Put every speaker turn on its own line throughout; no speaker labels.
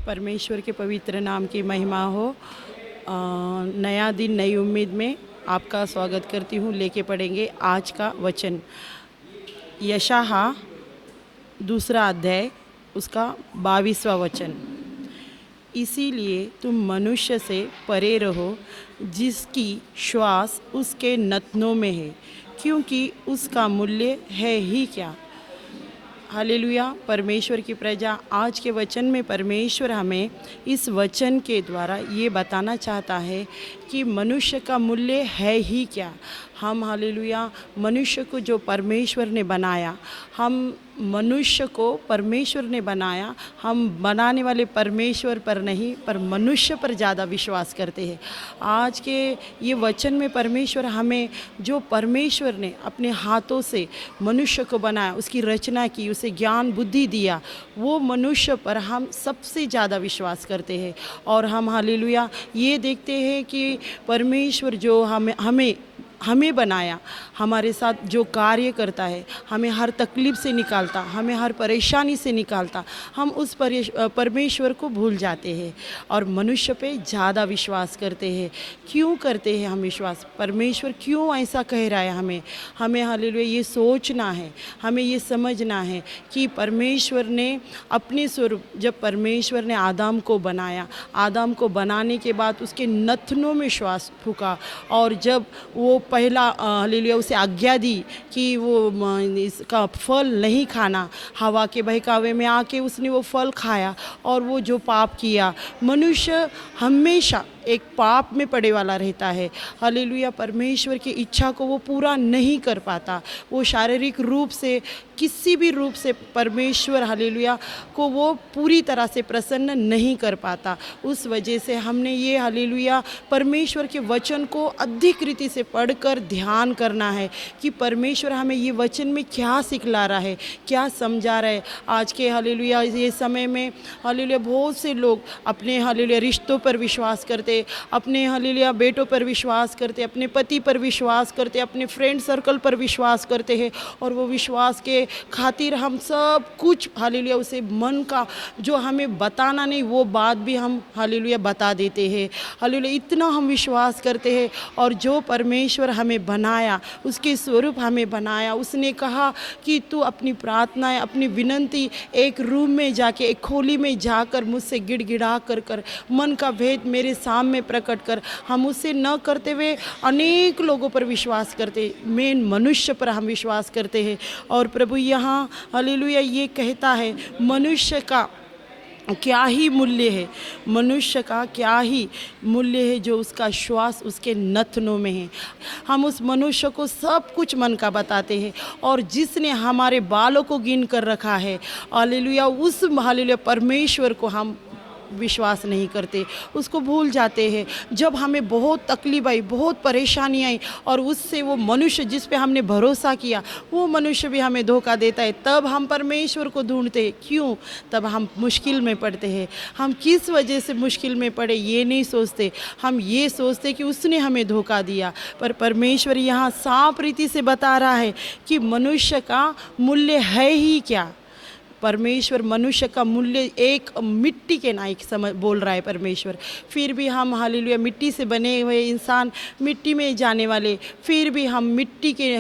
परमेश्वर के पवित्र नाम की महिमा हो। नया दिन नई उम्मीद में आपका स्वागत करती हूँ। लेके पढ़ेंगे आज का वचन, यशाया दूसरा अध्याय उसका 22वां वचन। इसीलिए तुम मनुष्य से परे रहो जिसकी श्वास उसके नथनों में है, क्योंकि उसका मूल्य है ही क्या। हालेलुया। परमेश्वर की प्रजा, आज के वचन में परमेश्वर हमें इस वचन के द्वारा ये बताना चाहता है कि मनुष्य का मूल्य है ही क्या। हम हालेलुया मनुष्य को जो परमेश्वर ने बनाया, हम मनुष्य को परमेश्वर ने बनाया, हम बनाने वाले परमेश्वर पर नहीं पर मनुष्य पर ज़्यादा विश्वास करते हैं। आज के ये वचन में परमेश्वर हमें जो परमेश्वर ने अपने हाथों से मनुष्य को बनाया, उसकी रचना की, उसे ज्ञान बुद्धि दिया, वो मनुष्य पर हम सबसे ज़्यादा विश्वास करते हैं। और हम हालेलुया ये देखते हैं कि परमेश्वर जो हमें बनाया, हमारे साथ जो कार्य करता है, हमें हर तकलीफ़ से निकालता, हमें हर परेशानी से निकालता, हम उस परमेश्वर को भूल जाते हैं और मनुष्य पे ज़्यादा विश्वास करते हैं। क्यों करते हैं हम विश्वास? परमेश्वर क्यों ऐसा कह रहा है हमें हालेलुया ये सोचना है, हमें ये समझना है कि परमेश्वर ने अपने स्वरूप, जब परमेश्वर ने आदम को बनाया, आदम को बनाने के बाद उसके नथनों में श्वास फूका और जब वो पहला हालेलुया उसे आज्ञा दी कि वो इसका फल नहीं खाना, हवा के बहकावे में आके उसने वो फल खाया और वो जो पाप किया। मनुष्य हमेशा एक पाप में पड़े वाला रहता है। हालेलुया परमेश्वर की इच्छा को वो पूरा नहीं कर पाता, वो शारीरिक रूप से किसी भी रूप से परमेश्वर हालेलुया को वो पूरी तरह से प्रसन्न नहीं कर पाता। उस वजह से हमने ये हालेलुया परमेश्वर के वचन को अधिक रीति से पढ़कर ध्यान करना है कि परमेश्वर हमें ये वचन में क्या सिखला रहा है, क्या समझा रहा है। आज के हालेलुया ये समय में हालेलुया बहुत से लोग अपने हालेलुया रिश्तों पर विश्वास करते, अपने हालेलुया बेटों पर विश्वास करते, अपने पति पर विश्वास करते, अपने फ्रेंड सर्कल पर विश्वास करते हैं और वो विश्वास के खातिर हम सब कुछ हालेलुया उसे मन का जो हमें बताना नहीं वो बात भी हम हालेलुया बता देते हैं। हालेलुया इतना हम विश्वास करते हैं। और जो परमेश्वर हमें बनाया, उसके स्वरूप हमें बनाया, उसने कहा कि तू अपनी प्रार्थनाएं, अपनी विनंती एक रूम में जाके, एक खोली में जाकर मुझसे गिड़गिड़ा कर मन का भेद मेरे सामने प्रकट कर। हम उससे न करते हुए अनेक लोगों पर विश्वास करते, मेन मनुष्य पर हम विश्वास करते हैं। और प्रभु यहाँ हालेलुया ये कहता है मनुष्य का क्या ही मूल्य है, मनुष्य का क्या ही मूल्य है जो उसका श्वास उसके नथनों में है। हम उस मनुष्य को सब कुछ मन का बताते हैं और जिसने हमारे बालों को गिन कर रखा है हालेलुया उस हालेलुया परमेश्वर को हम विश्वास नहीं करते, उसको भूल जाते हैं। जब हमें बहुत तकलीफ आई, बहुत परेशानी आई और उससे वो मनुष्य जिस पे हमने भरोसा किया वो मनुष्य भी हमें धोखा देता है, तब हम परमेश्वर को ढूंढते हैं। क्यों? तब हम मुश्किल में पड़ते हैं। हम किस वजह से मुश्किल में पड़े ये नहीं सोचते, हम ये सोचते कि उसने हमें धोखा दिया। पर परमेश्वर यहाँ साफ रीति से बता रहा है कि मनुष्य का मूल्य है ही क्या। परमेश्वर मनुष्य का मूल्य एक मिट्टी के नाइक समझ बोल रहा है परमेश्वर। फिर भी हम हालेलुया मिट्टी से बने हुए इंसान, मिट्टी में जाने वाले, फिर भी हम मिट्टी के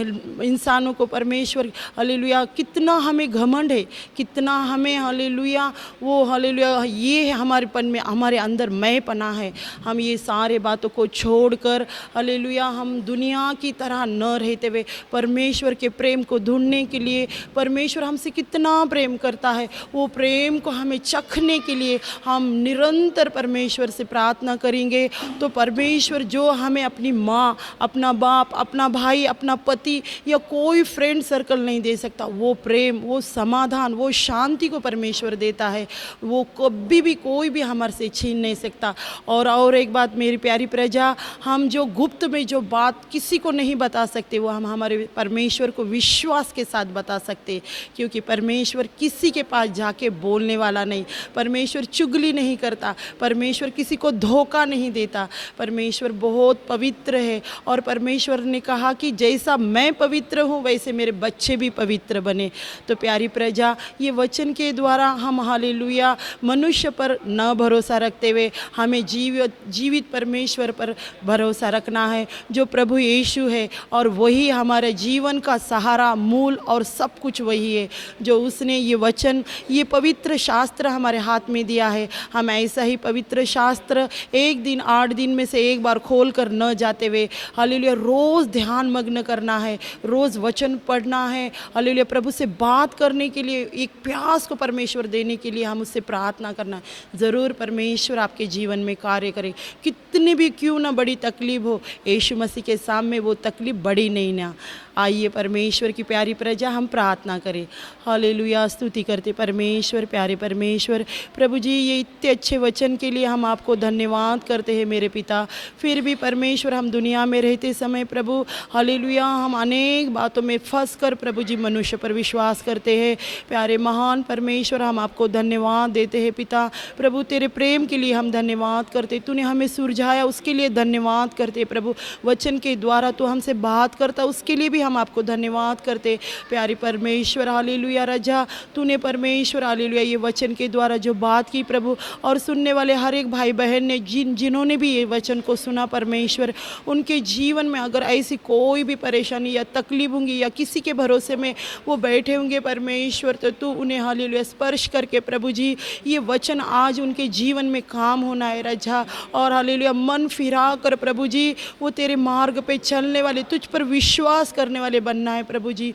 इंसानों को परमेश्वर हालेलुया कितना हमें घमंड है, कितना हमें हालेलुया वो हालेलुया ये है हमारे पन में, हमारे अंदर मैं पना है। हम ये सारे बातों को छोड़कर हालेलुया हम दुनिया की तरह न रहते हुए परमेश्वर के प्रेम को ढूंढने के लिए, परमेश्वर हमसे कितना प्रेम करता है, वो प्रेम को हमें चखने के लिए हम निरंतर परमेश्वर से प्रार्थना करेंगे तो परमेश्वर जो हमें अपनी माँ, अपना बाप, अपना भाई, अपना पति या कोई फ्रेंड सर्कल नहीं दे सकता, वो प्रेम, वो समाधान, वो शांति को परमेश्वर देता है। वो कभी भी कोई भी हमारे से छीन नहीं सकता। और एक बात मेरी प्यारी प्रजा, हम जो गुप्त में जो बात किसी को नहीं बता सकते वो हम हमारे परमेश्वर को विश्वास के साथ बता सकते, क्योंकि परमेश्वर किसी किसी के पास जाके बोलने वाला नहीं। परमेश्वर चुगली नहीं करता, परमेश्वर किसी को धोखा नहीं देता। परमेश्वर बहुत पवित्र है और परमेश्वर ने कहा कि जैसा मैं पवित्र हूँ वैसे मेरे बच्चे भी पवित्र बने। तो प्यारी प्रजा, ये वचन के द्वारा हम हालेलुया मनुष्य पर न भरोसा रखते हुए हमें जीवित परमेश्वर पर भरोसा रखना है, जो प्रभु यीशु है, और वही हमारे जीवन का सहारा, मूल और सब कुछ वही है। जो उसने ये वचन, ये पवित्र शास्त्र हमारे हाथ में दिया है, हम ऐसा ही पवित्र शास्त्र एक दिन 8 दिन में से एक बार खोल कर न जाते हुए हालेलुया रोज़ ध्यान मग्न करना है, रोज़ वचन पढ़ना है। हालेलुया प्रभु से बात करने के लिए, एक प्यास को परमेश्वर देने के लिए हम उससे प्रार्थना करना। ज़रूर परमेश्वर आपके जीवन में कार्य करे, कितनी भी क्यों ना बड़ी तकलीफ हो, यीशु मसीह के सामने वो तकलीफ बड़ी नहीं ना। आइए परमेश्वर की प्यारी प्रजा हम प्रार्थना करें। हालेलुया, स्तुति करते परमेश्वर, प्यारे परमेश्वर। प्रभु जी, ये इतने अच्छे वचन के लिए हम आपको धन्यवाद करते हैं मेरे पिता। फिर भी परमेश्वर, हम दुनिया में रहते समय प्रभु हालेलुया हम अनेक बातों में फंस कर प्रभु जी मनुष्य पर विश्वास करते हैं। प्यारे महान परमेश्वर, हम आपको धन्यवाद देते हैं पिता। प्रभु तेरे प्रेम के लिए हम धन्यवाद करते, तूने हमें सुलझाया उसके लिए धन्यवाद करते प्रभु। वचन के द्वारा तो हमसे बात करता उसके लिए भी हम आपको धन्यवाद करते। प्यारे परमेश्वर हालेलुया राजा, तूने परमेश्वर हालेलुया ये वचन के द्वारा जो बात की प्रभु, और सुनने वाले हर एक भाई बहन ने जिन्होंने भी ये वचन को सुना परमेश्वर, उनके जीवन में अगर ऐसी कोई भी परेशानी या तकलीफ होंगी या किसी के भरोसे में वो बैठे होंगे परमेश्वर, तो तू उन्हें हालेलुया स्पर्श करके प्रभु जी ये वचन आज उनके जीवन में काम होना है राजा। और हालेलुया मन फिरा कर प्रभु जी वो तेरे मार्ग पे चलने वाले, तुझ पर विश्वास करने वाले बनना है प्रभु जी।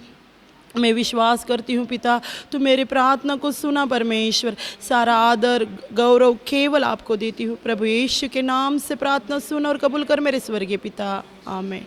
मैं विश्वास करती हूँ पिता, तू मेरे प्रार्थना को सुना परमेश्वर। सारा आदर गौरव केवल आपको देती हूँ प्रभु। यीशु के नाम से प्रार्थना सुन और कबूल कर मेरे स्वर्गीय पिता, आमीन।